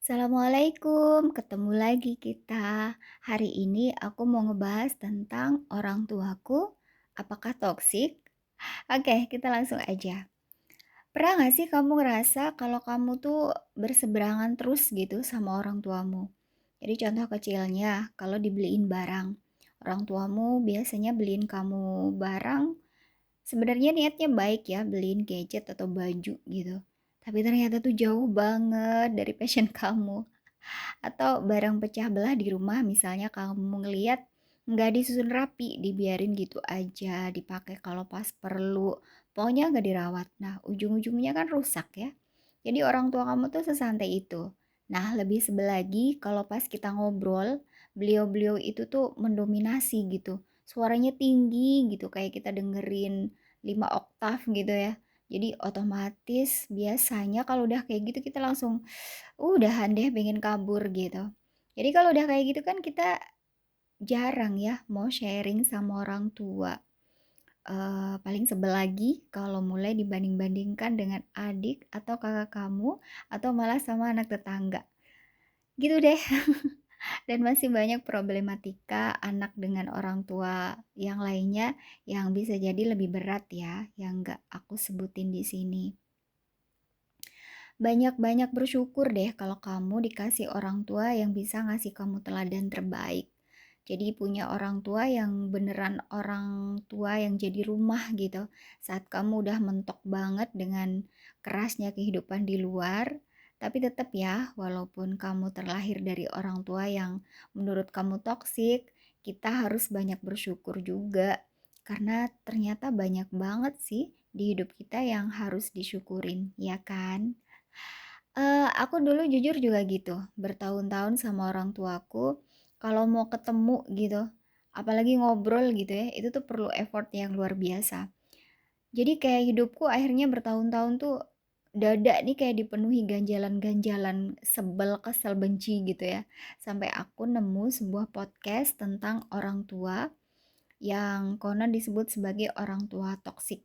Assalamualaikum, ketemu lagi kita. Hari ini aku mau ngebahas tentang orang tuaku. Apakah toksik? Oke, kita langsung aja. Pernah gak sih kamu ngerasa kalau kamu tuh berseberangan terus gitu sama orang tuamu? Jadi contoh kecilnya, kalau dibeliin barang, orang tuamu biasanya beliin kamu barang. Sebenarnya niatnya baik ya, beliin gadget atau baju gitu. Tapi ternyata tuh jauh banget dari passion kamu. Atau barang pecah belah di rumah misalnya kamu ngeliat nggak disusun rapi, dibiarin gitu aja, dipakai kalau pas perlu, pokoknya nggak dirawat. Nah, ujung-ujungnya kan rusak ya. Jadi orang tua kamu tuh sesantai itu. Nah, lebih sebel lagi kalau pas kita ngobrol, beliau-beliau itu tuh mendominasi gitu. Suaranya tinggi gitu, kayak kita dengerin 5 oktav gitu ya. Jadi otomatis biasanya kalau udah kayak gitu kita langsung udahan deh pengen kabur gitu. Jadi kalau udah kayak gitu kan kita jarang ya mau sharing sama orang tua. Paling sebel lagi kalau mulai dibanding-bandingkan dengan adik atau kakak kamu atau malah sama anak tetangga. Gitu deh. Dan masih banyak problematika anak dengan orang tua yang lainnya yang bisa jadi lebih berat ya, yang nggak aku sebutin di sini. Banyak-banyak bersyukur deh kalau kamu dikasih orang tua yang bisa ngasih kamu teladan terbaik. Jadi punya orang tua yang beneran orang tua yang jadi rumah gitu. Saat kamu udah mentok banget dengan kerasnya kehidupan di luar, tapi tetap ya, walaupun kamu terlahir dari orang tua yang menurut kamu toksik, kita harus banyak bersyukur juga. Karena ternyata banyak banget sih di hidup kita yang harus disyukurin, ya kan? Aku dulu jujur juga gitu, bertahun-tahun sama orang tuaku, kalau mau ketemu gitu, apalagi ngobrol gitu ya, itu tuh perlu effort yang luar biasa. Jadi kayak hidupku akhirnya bertahun-tahun tuh, dada nih kayak dipenuhi ganjalan-ganjalan sebel, kesel, benci gitu ya. Sampai aku nemu sebuah podcast tentang orang tua, yang konon disebut sebagai orang tua toksik.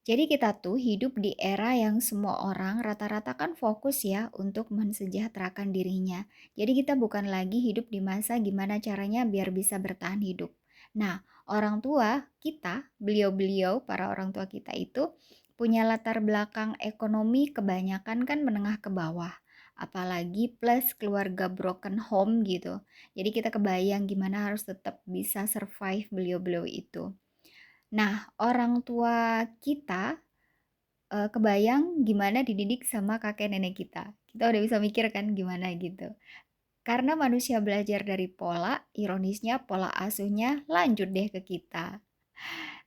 Jadi kita tuh hidup di era yang semua orang rata-rata kan fokus ya untuk mensejahterakan dirinya. Jadi kita bukan lagi hidup di masa gimana caranya biar bisa bertahan hidup. Nah, orang tua kita, beliau-beliau, para orang tua kita itu punya latar belakang ekonomi kebanyakan kan menengah ke bawah. Apalagi plus keluarga broken home gitu. Jadi kita kebayang gimana harus tetap bisa survive beliau-beliau itu. Nah, orang tua kita kebayang gimana dididik sama kakek nenek kita. Kita udah bisa mikir kan gimana gitu. Karena manusia belajar dari pola, ironisnya pola asuhnya lanjut deh ke kita.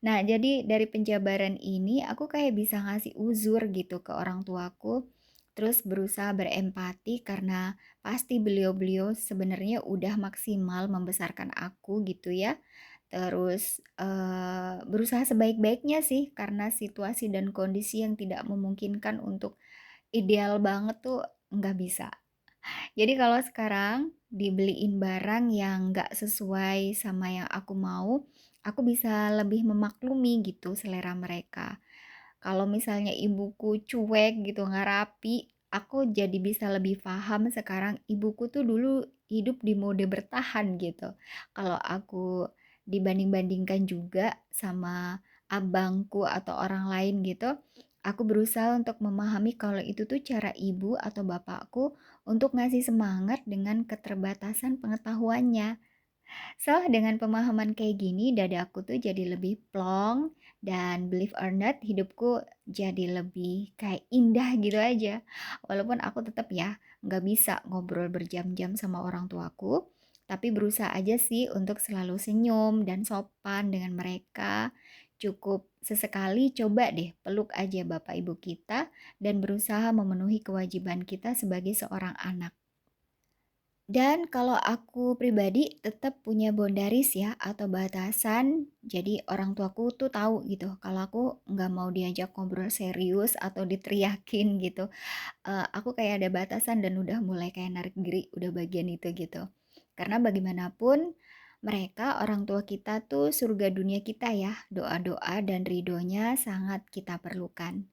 Nah, jadi dari penjabaran ini aku kayak bisa ngasih uzur gitu ke orang tuaku, terus berusaha berempati karena pasti beliau-beliau sebenarnya udah maksimal membesarkan aku gitu ya. Terus, berusaha sebaik-baiknya sih karena situasi dan kondisi yang tidak memungkinkan untuk ideal banget tuh nggak bisa. Jadi kalau sekarang dibeliin barang yang nggak sesuai sama yang aku mau, aku bisa lebih memaklumi gitu selera mereka. Kalau misalnya ibuku cuek gitu, nggak rapi, aku jadi bisa lebih paham sekarang ibuku tuh dulu hidup di mode bertahan gitu. Kalau aku dibanding-bandingkan juga sama abangku atau orang lain gitu, aku berusaha untuk memahami kalau itu tuh cara ibu atau bapakku untuk ngasih semangat dengan keterbatasan pengetahuannya. So, dengan pemahaman kayak gini, dadaku tuh jadi lebih plong dan believe or not, hidupku jadi lebih kayak indah gitu aja. Walaupun aku tetap ya nggak bisa ngobrol berjam-jam sama orang tuaku, tapi berusaha aja sih untuk selalu senyum dan sopan dengan mereka. Cukup sesekali coba deh peluk aja bapak ibu kita dan berusaha memenuhi kewajiban kita sebagai seorang anak. Dan kalau aku pribadi tetap punya boundaries ya atau batasan. Jadi orang tuaku tuh tahu gitu kalau aku nggak mau diajak ngobrol serius atau diteriakin gitu. Aku kayak ada batasan dan udah mulai kayak narik diri, udah bagian itu gitu. Karena bagaimanapun mereka orang tua kita tuh surga dunia kita ya. Doa-doa dan ridhonya sangat kita perlukan.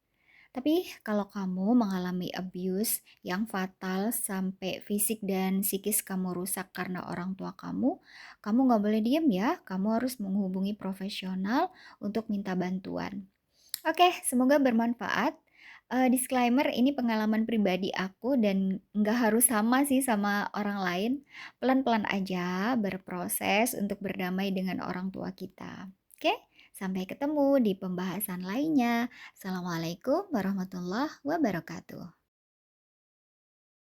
Tapi kalau kamu mengalami abuse yang fatal sampai fisik dan psikis kamu rusak karena orang tua kamu nggak boleh diem ya, kamu harus menghubungi profesional untuk minta bantuan. Oke, semoga bermanfaat. Disclaimer ini pengalaman pribadi aku dan nggak harus sama sih sama orang lain. Pelan-pelan aja berproses untuk berdamai dengan orang tua kita. Oke, sampai ketemu di pembahasan lainnya. Assalamualaikum warahmatullahi wabarakatuh.